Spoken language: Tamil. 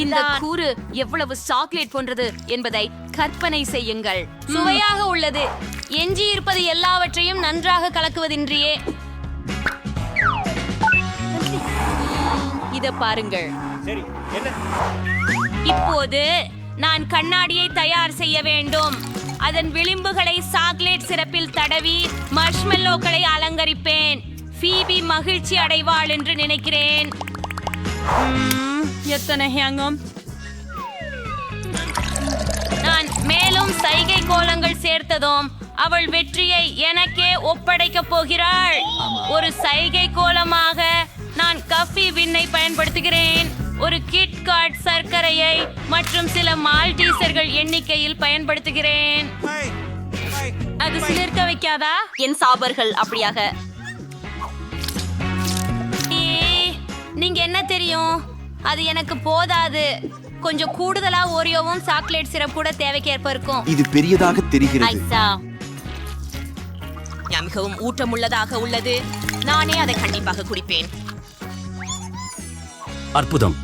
இந்த கூறு எவ்வளவு சாக்லேட் போன்றது என்பதை கற்பனை செய்யுங்கள். சுவையாக உள்ளது. எஞ்சி இருப்பது எல்லாவற்றையும் நன்றாக கலக்குவதின்றியே. இத பாருங்கள். சரி, என்ன? இப்போது நான் கண்ணாடியை தயார் செய்ய வேண்டும். அதன் விளிம்புகளை சாக்லேட் சிரப்பில் தடவி மர்ஷ்மெல்லோக்களை அலங்கரிப்பேன். ஃபீபி மகிழ்ச்சி அடைவாள் என்று நினைக்கிறேன். எத்தனை ஹேங்கம்! நான் மேலும் சைகை கோலங்கள் சேர்த்ததும் அவள் வெற்றியை எனக்கே ஒப்படைக்கப் போகிறாள். ஒரு சைகை கோலமாக நான் கஃபி வின்னை பயன்படுத்துகிறேன். ஒரு கிட்காட் சர்க்கரையை மற்றும் சில மால்டீசர்கள் எண்ணிக்கையில் பயன்படுத்துகிறேன். அது சிலிர்க்க வைக்காதா? என் சாபர்கள் அப்படியாக. நீங்க என்ன தெரியும், அது எனக்கு போதாது. கொஞ்சம் கூடுதலா ஓரியோவும் சாக்லேட் சிரப் கூட தேவைக்கேற்ப இருக்கும். இது பெரியதாக தெரிகிறது. ஐசா, மிகவும் ஊட்டமுள்ளதாக உள்ளது. நானே அதை கண்டிப்பாக குடிப்பேன். அற்புதம்.